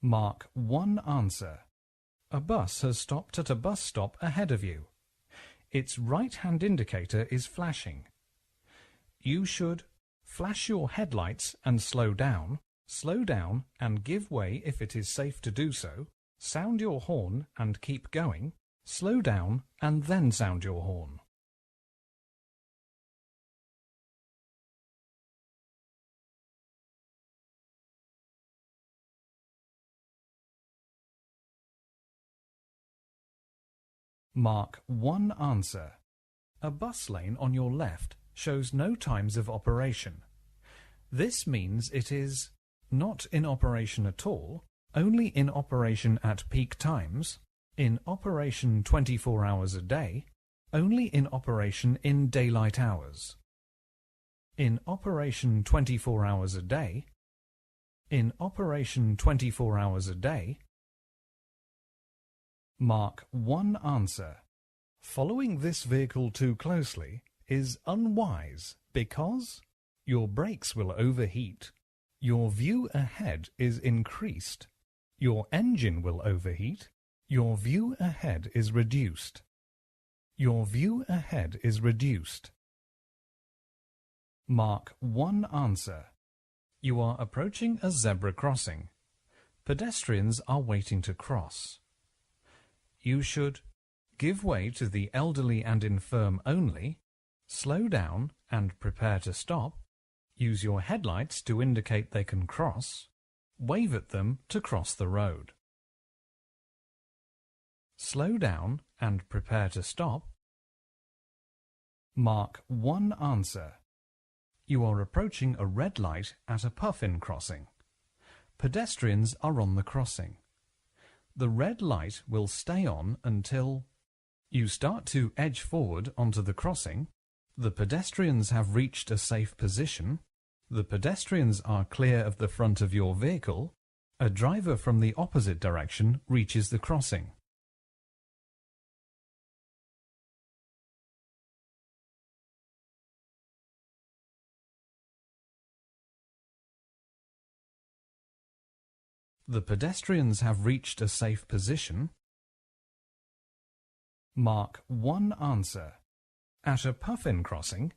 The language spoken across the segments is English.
Mark 1 answer. A bus has stopped at a bus stop ahead of you. Its right-hand indicator is flashing. You should flash your headlights and slow down and give way if it is safe to do so, sound your horn and keep going, slow down and then sound your horn. Mark 1 answer. A bus lane on your left shows no times of operation. This means it is not in operation at all, only in operation at peak times, in operation 24 hours a day, only in operation in daylight hours. In operation 24 hours a day, in operation 24 hours a day. Mark 1 answer. Following this vehicle too closely is unwise because your brakes will overheat, your view ahead is increased, your engine will overheat, your view ahead is reduced. Your view ahead is reduced. Mark 1 answer. You are approaching a zebra crossing. Pedestrians are waiting to cross. You should give way to the elderly and infirm only, slow down and prepare to stop, use your headlights to indicate they can cross, wave at them to cross the road. Slow down and prepare to stop. Mark 1 answer. You are approaching a red light at a Puffin crossing. Pedestrians are on the crossing. The red light will stay on until you start to edge forward onto the crossing. The pedestrians have reached a safe position. The pedestrians are clear of the front of your vehicle. A driver from the opposite direction reaches the crossing. The pedestrians have reached a safe position. Mark 1 answer. At a Puffin crossing,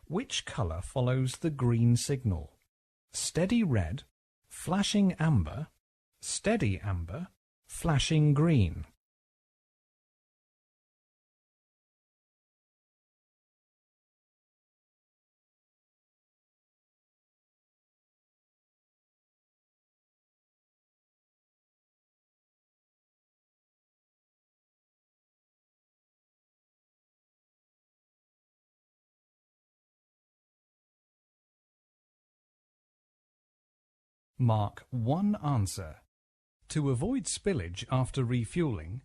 which colour follows the green signal? Steady red, flashing amber, steady amber, flashing green. Mark 1 answer. To avoid spillage after refueling,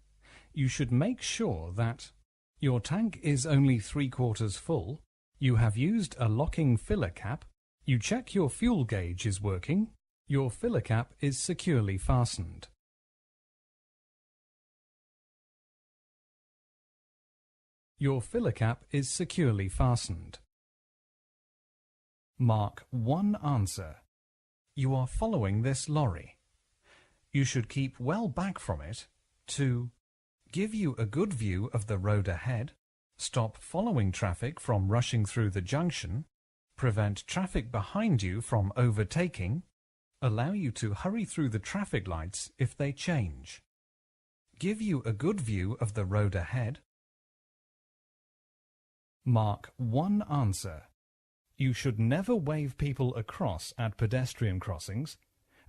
you should make sure that your tank is only 3/4 full, you have used a locking filler cap, you check your fuel gauge is working, your filler cap is securely fastened. Your filler cap is securely fastened. Mark 1 answer. You are following this lorry. You should keep well back from it to give you a good view of the road ahead, stop following traffic from rushing through the junction, prevent traffic behind you from overtaking, allow you to hurry through the traffic lights if they change, give you a good view of the road ahead. Mark 1 answer. You should never wave people across at pedestrian crossings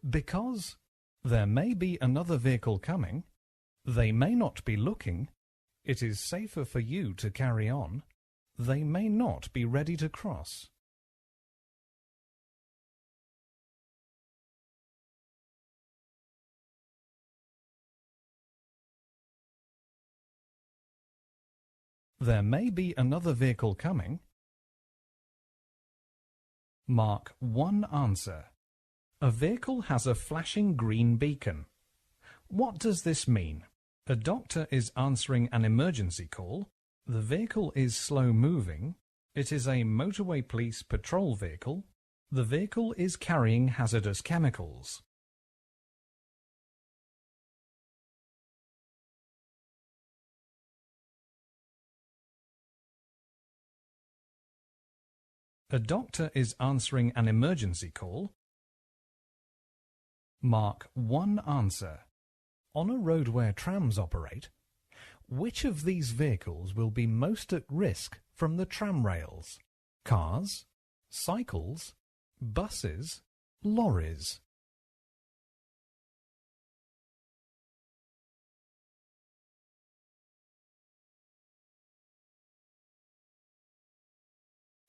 because there may be another vehicle coming, they may not be looking, it is safer for you to carry on, they may not be ready to cross. There may be another vehicle coming. Mark 1 answer. A vehicle has a flashing green beacon. What does this mean? A doctor is answering an emergency call. The vehicle is slow moving. It is a motorway police patrol vehicle. The vehicle is carrying hazardous chemicals. A doctor is answering an emergency call. Mark 1 answer. On a road where trams operate, which of these vehicles will be most at risk from the tram rails? Cars, cycles, buses, lorries.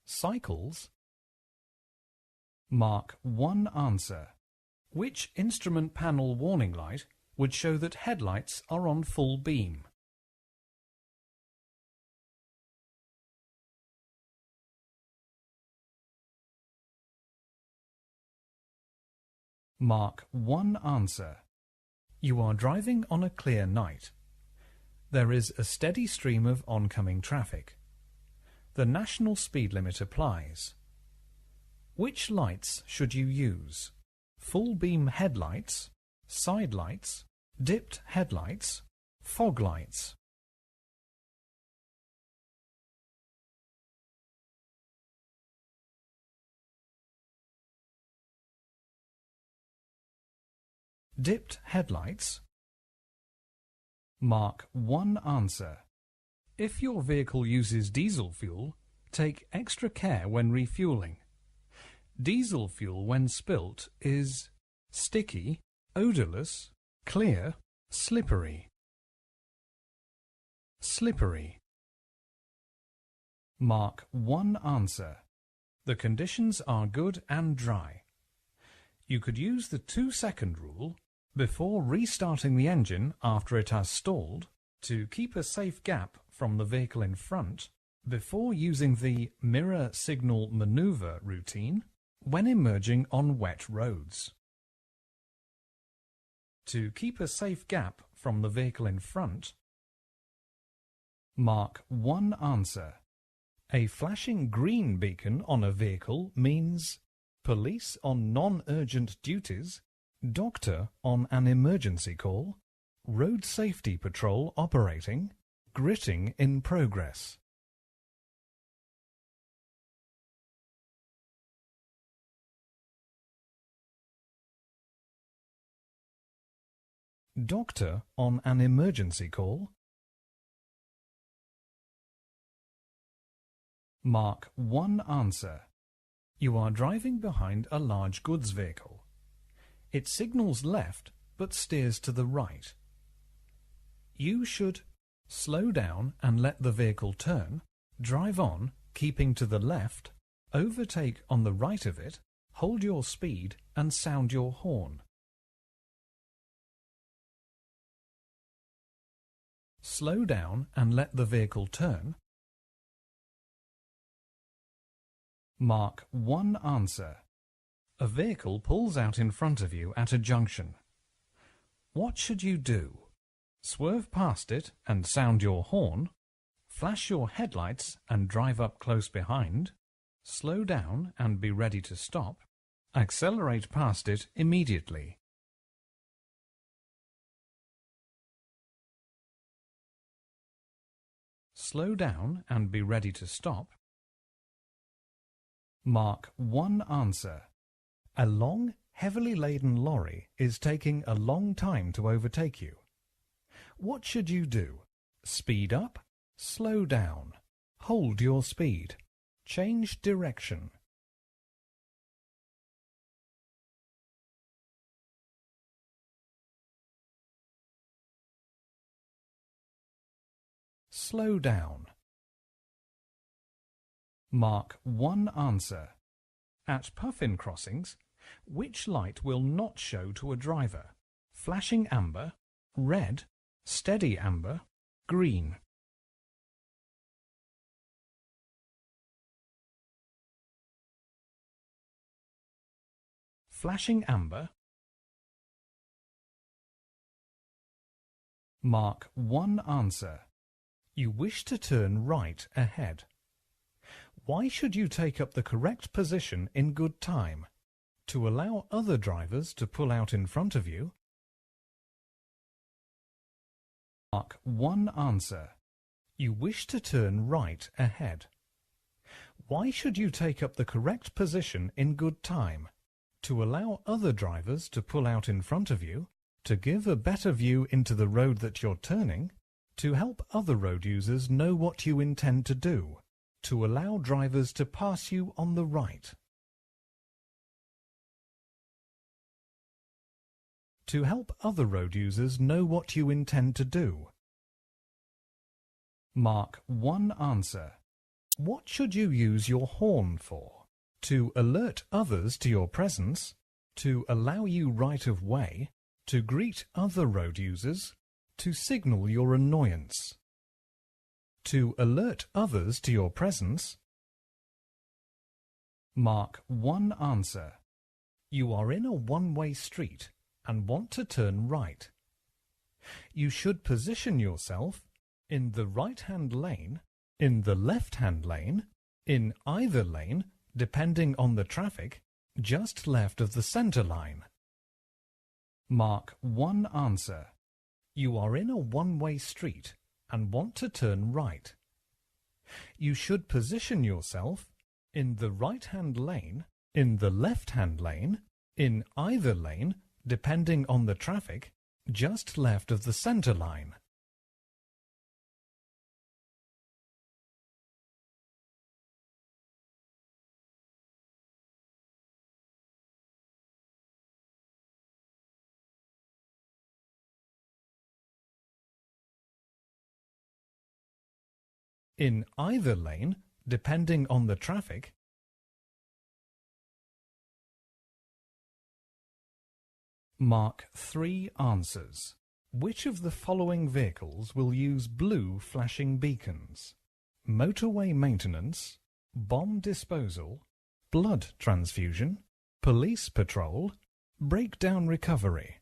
Cycles. Mark 1 answer. Which instrument panel warning light would show that headlights are on full beam? Mark 1 answer. You are driving on a clear night. There is a steady stream of oncoming traffic. The national speed limit applies. Which lights should you use? Full beam headlights, side lights, dipped headlights, fog lights. Dipped headlights. Mark 1 answer. If your vehicle uses diesel fuel, take extra care when refueling. Diesel fuel, when spilt, is sticky, odourless, clear, slippery. Slippery. Mark 1 answer. The conditions are good and dry. You could use the 2-second rule before restarting the engine after it has stalled to keep a safe gap from the vehicle in front, before using the mirror signal maneuver routine when emerging on wet roads. To keep a safe gap from the vehicle in front. Mark 1 answer. A flashing green beacon on a vehicle means police on non-urgent duties, doctor on an emergency call, road safety patrol operating, gritting in progress. Doctor on an emergency call. Mark 1 answer. You are driving behind a large goods vehicle. It signals left but steers to the right. You should slow down and let the vehicle turn, drive on, keeping to the left, overtake on the right of it, hold your speed and sound your horn. Slow down and let the vehicle turn. Mark 1 answer. A vehicle pulls out in front of you at a junction. What should you do? Swerve past it and sound your horn, flash your headlights and drive up close behind, slow down and be ready to stop, accelerate past it immediately. Slow down and be ready to stop. Mark 1 answer. A long, heavily laden lorry is taking a long time to overtake you. What should you do? Speed up, slow down, hold your speed, change direction. Slow down. Mark 1 answer. At Puffin crossings, which light will not show to a driver? Flashing amber, red, steady amber, green. Flashing amber. Mark 1 answer. You wish to turn right ahead. Why should you take up the correct position in good time? To allow other drivers to pull out in front of you? Mark 1 answer. You wish to turn right ahead. Why should you take up the correct position in good time? To allow other drivers to pull out in front of you, to give a better view into the road that you're turning, to help other road users know what you intend to do, to allow drivers to pass you on the right. To help other road users know what you intend to do. Mark 1 answer. What should you use your horn for? To alert others to your presence, to allow you right of way, to greet other road users, to signal your annoyance. To alert others to your presence. Mark 1 answer. You are in a one-way street and want to turn right. You should position yourself in the right-hand lane, in the left-hand lane, in either lane, depending on the traffic, just left of the centre line. Mark 1 answer. You are in a one-way street and want to turn right. You should position yourself in the right-hand lane, in the left-hand lane, in either lane, depending on the traffic, just left of the centre line. In either lane, depending on the traffic. Mark 3 answers. Which of the following vehicles will use blue flashing beacons? Motorway maintenance, bomb disposal, blood transfusion, police patrol, breakdown recovery.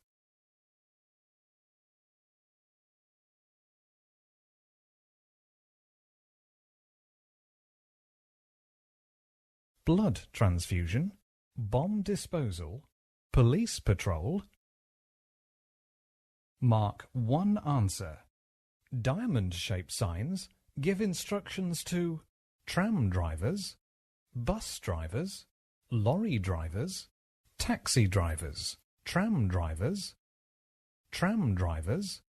Blood transfusion, bomb disposal, police patrol. Mark 1 answer. Diamond-shaped signs give instructions to tram drivers, bus drivers, lorry drivers, taxi drivers, tram drivers, tram drivers.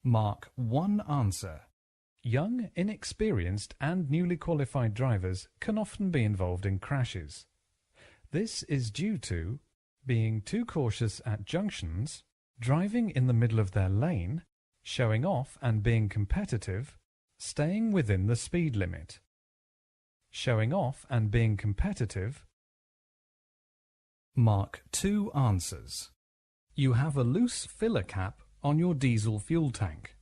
Mark 1 answer. Young, inexperienced and newly qualified drivers can often be involved in crashes. This is due to being too cautious at junctions, driving in the middle of their lane, showing off and being competitive, staying within the speed limit. Showing off and being competitive. Mark 2 answers. You have a loose filler cap on your diesel fuel tank.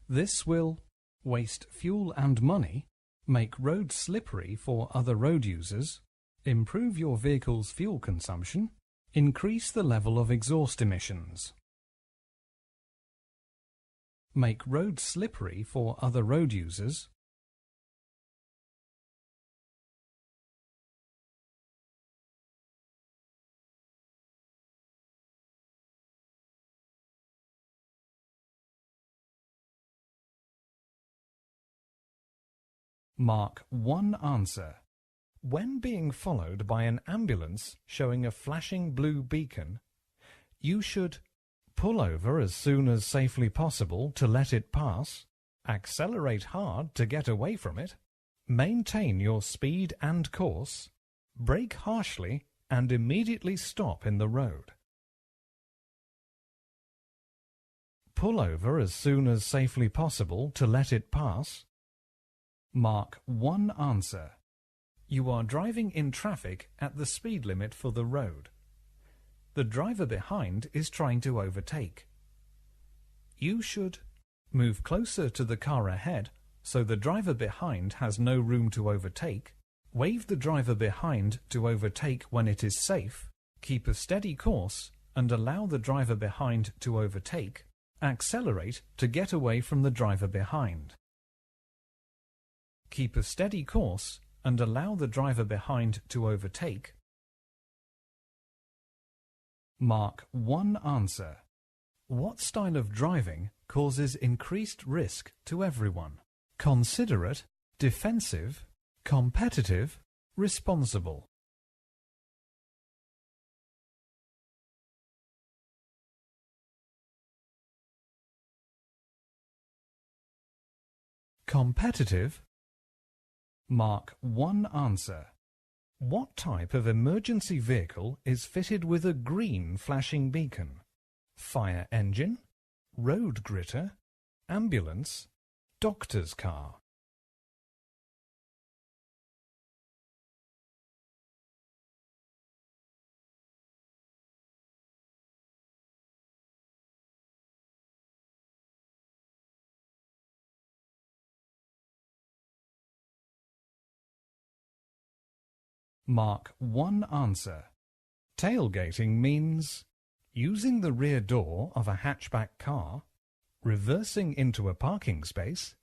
This will waste fuel and money, make roads slippery for other road users, improve your vehicle's fuel consumption, increase the level of exhaust emissions. Make roads slippery for other road users. Mark 1 answer. When being followed by an ambulance showing a flashing blue beacon, you should pull over as soon as safely possible to let it pass, accelerate hard to get away from it, maintain your speed and course, brake harshly and immediately stop in the road. Pull over as soon as safely possible to let it pass. Mark 1 answer. You are driving in traffic at the speed limit for the road. The driver behind is trying to overtake. You should move closer to the car ahead so the driver behind has no room to overtake, wave the driver behind to overtake when it is safe, keep a steady course and allow the driver behind to overtake, accelerate to get away from the driver behind. Keep a steady course and allow the driver behind to overtake. Mark 1 answer. What style of driving causes increased risk to everyone? Considerate, defensive, Competitive, responsible. Competitive. Mark 1 answer. What type of emergency vehicle is fitted with a green flashing beacon? Fire engine, road gritter, ambulance, doctor's car. Mark 1 answer. Tailgating means using the rear door of a hatchback car, reversing into a parking space,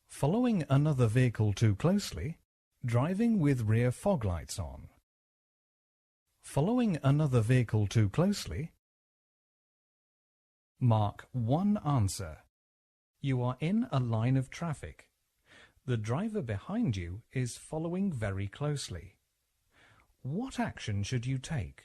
following another vehicle too closely, driving with rear fog lights on. Following another vehicle too closely. Mark 1 answer. You are in a line of traffic. The driver behind you is following very closely. What action should you take?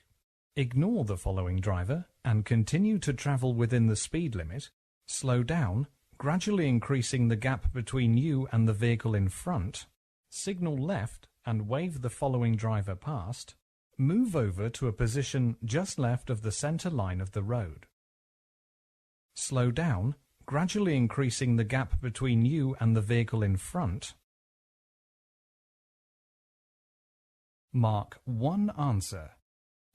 Ignore the following driver and continue to travel within the speed limit. Slow down, gradually increasing the gap between you and the vehicle in front. Signal left and wave the following driver past. Move over to a position just left of the center line of the road. Slow down, gradually increasing the gap between you and the vehicle in front. Mark 1 answer.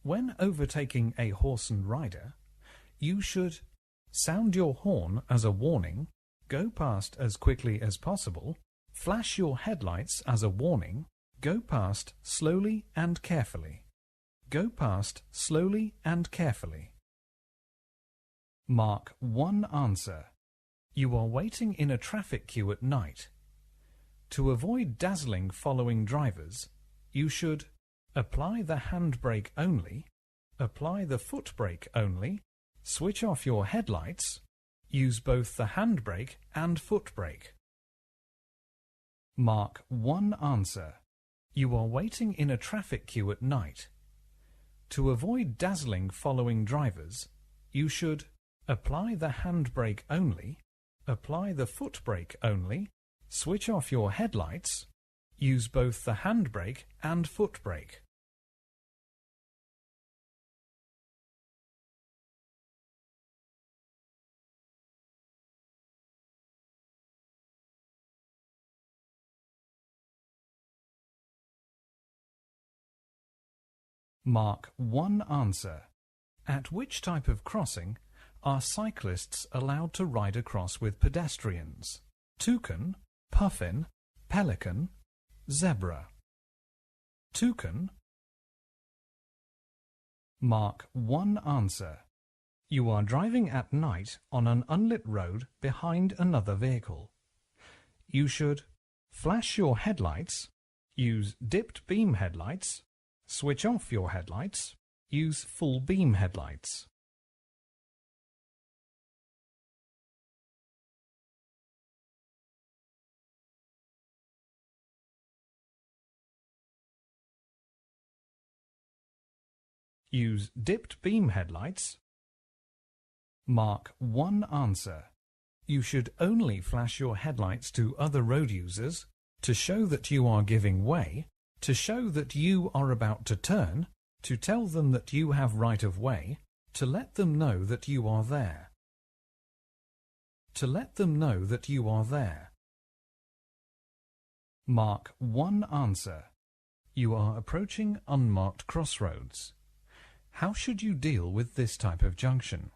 When overtaking a horse and rider, you should sound your horn as a warning, go past as quickly as possible, flash your headlights as a warning, go past slowly and carefully. Go past slowly and carefully. Mark 1 answer. You are waiting in a traffic queue at night. To avoid dazzling following drivers, you should apply the handbrake only, apply the foot brake only, switch off your headlights, use both the handbrake and foot brake. Mark 1 answer. You are waiting in a traffic queue at night. To avoid dazzling following drivers, you should apply the handbrake only, apply the foot brake only, switch off your headlights, use both the handbrake and foot brake. Mark 1 answer. At which type of crossing are cyclists allowed to ride across with pedestrians? Toucan, Puffin, Pelican, zebra. Toucan. Mark 1 answer. You are driving at night on an unlit road behind another vehicle. You should flash your headlights, use dipped beam headlights, switch off your headlights, use full beam headlights. Use dipped beam headlights. Mark 1 answer. You should only flash your headlights to other road users to show that you are giving way, to show that you are about to turn, to tell them that you have right of way, to let them know that you are there. To let them know that you are there. Mark 1 answer. You are approaching unmarked crossroads. How should you deal with this type of junction?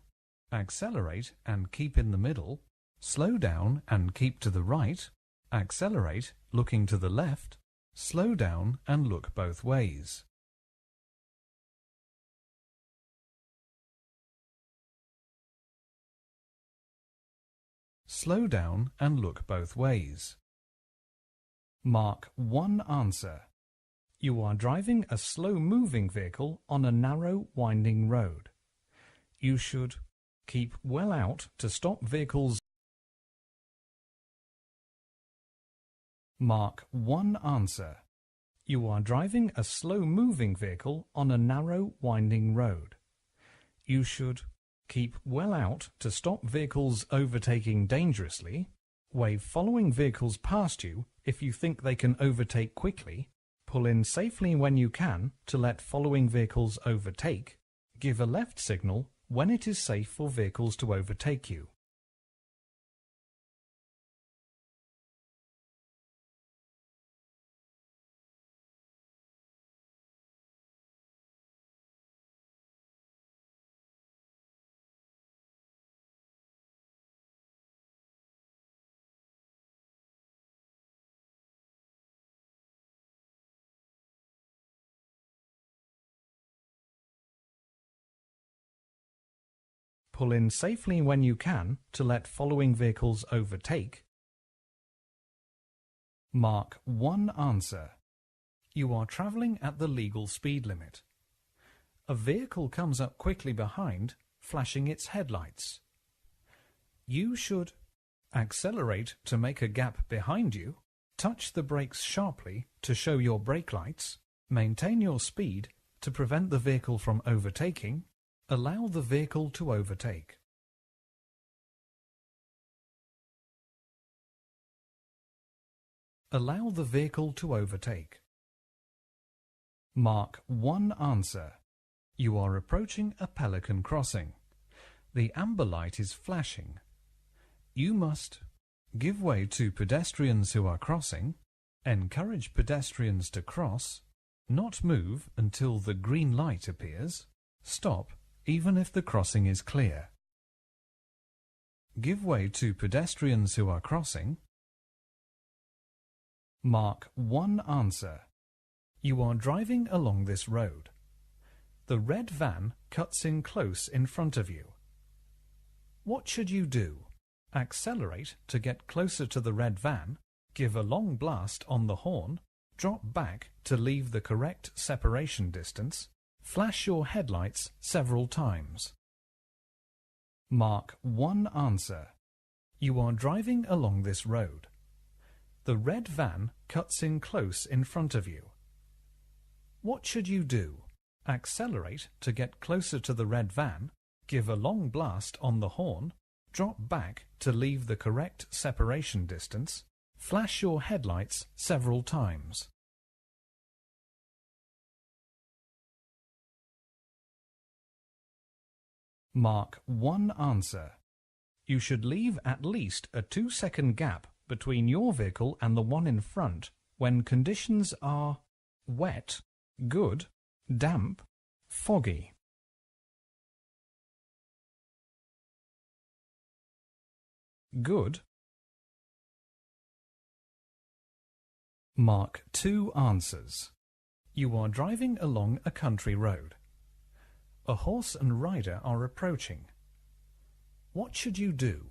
Accelerate and keep in the middle, slow down and keep to the right, accelerate looking to the left, slow down and look both ways. Slow down and look both ways. Mark 1 answer. You are driving a slow-moving vehicle on a narrow, winding road. You should keep well out to stop vehicles. Mark 1 answer. You are driving a slow-moving vehicle on a narrow, winding road. You should keep well out to stop vehicles overtaking dangerously, wave following vehicles past you if you think they can overtake quickly, pull in safely when you can to let following vehicles overtake, give a left signal when it is safe for vehicles to overtake you. Pull in safely when you can to let following vehicles overtake. Mark 1 answer. You are travelling at the legal speed limit. A vehicle comes up quickly behind, flashing its headlights. You should accelerate to make a gap behind you, touch the brakes sharply to show your brake lights, maintain your speed to prevent the vehicle from overtaking, allow the vehicle to overtake. Allow the vehicle to overtake. Mark 1 answer. You are approaching a Pelican crossing. The amber light is flashing. You must give way to pedestrians who are crossing, encourage pedestrians to cross, not move until the green light appears, stop even if the crossing is clear. Give way to pedestrians who are crossing. Mark 1 answer. You are driving along this road. The red van cuts in close in front of you. What should you do? Accelerate to get closer to the red van, give a long blast on the horn, drop back to leave the correct separation distance, flash your headlights several times. Mark 1 answer. You are driving along this road. The red van cuts in close in front of you. What should you do? Accelerate to get closer to the red van, give a long blast on the horn, drop back to leave the correct separation distance, flash your headlights several times. Mark 1 answer. You should leave at least a 2-second gap between your vehicle and the one in front when conditions are wet, good, damp, foggy. Good. Mark 2 answers. You are driving along a country road. A horse and rider are approaching. What should you do?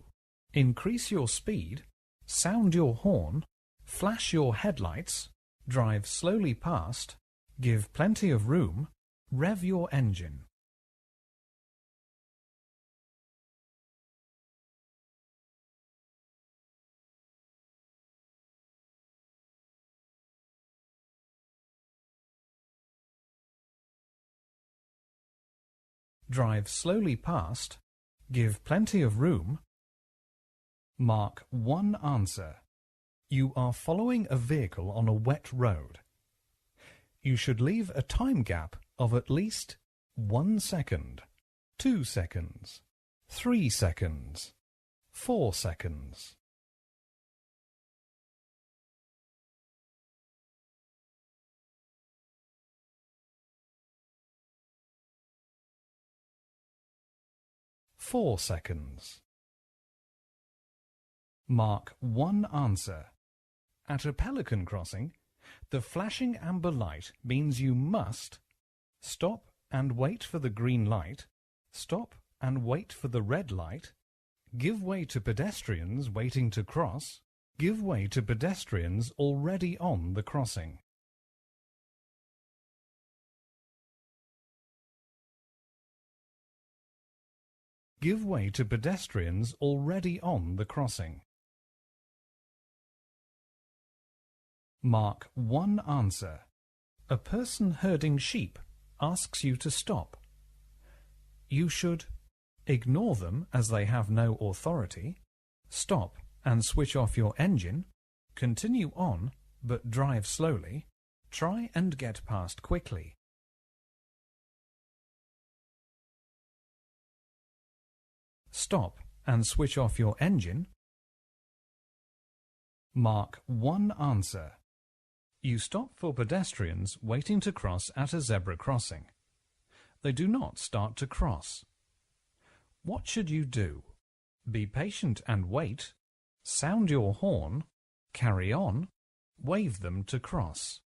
Increase your speed, sound your horn, flash your headlights, drive slowly past, give plenty of room, rev your engine. Drive slowly past, give plenty of room. Mark 1 answer. You are following a vehicle on a wet road. You should leave a time gap of at least 1 second, 2 seconds, 3 seconds, 4 seconds. Four seconds. Mark 1 answer. At a Pelican crossing, the flashing amber light means you must stop and wait for the green light, stop and wait for the red light, give way to pedestrians waiting to cross, give way to pedestrians already on the crossing. Give way to pedestrians already on the crossing. Mark 1 answer. A person herding sheep asks you to stop. You should ignore them as they have no authority, stop and switch off your engine, continue on but drive slowly, try and get past quickly. Stop and switch off your engine. Mark one answer. You stop for pedestrians waiting to cross at a zebra crossing. They do not start to cross. What should you do? Be patient and wait, sound your horn, carry on, wave them to cross.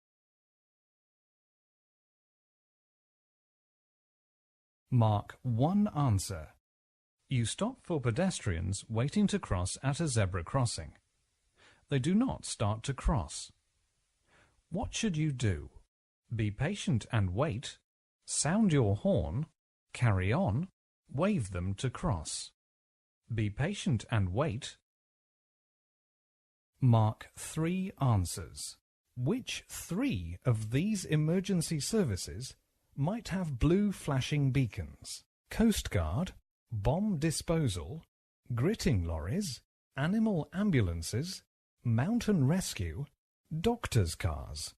Mark one answer. You stop for pedestrians waiting to cross at a zebra crossing. They do not start to cross. What should you do? Be patient and wait, sound your horn, carry on, wave them to cross. Be patient and wait. Mark three answers. Which three of these emergency services might have blue flashing beacons? Coast Guard, bomb disposal, gritting lorries, animal ambulances, mountain rescue, doctors' cars.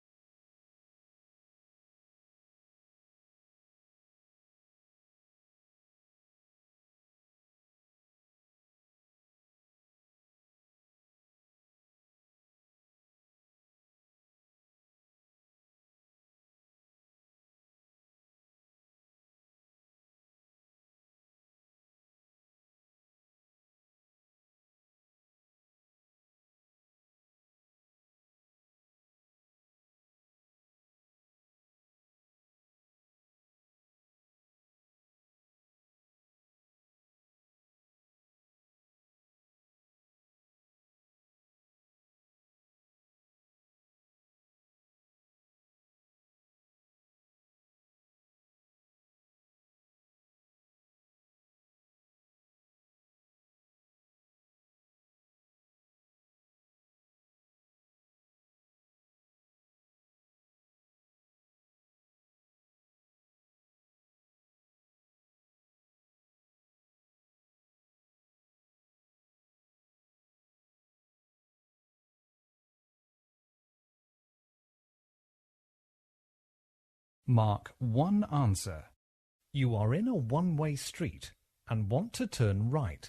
Mark one answer. You are in a one-way street and want to turn right.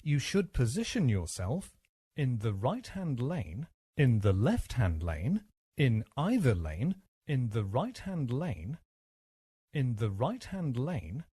You should position yourself in the right-hand lane, in the left-hand lane, in either lane, in the right-hand lane, in the right-hand lane,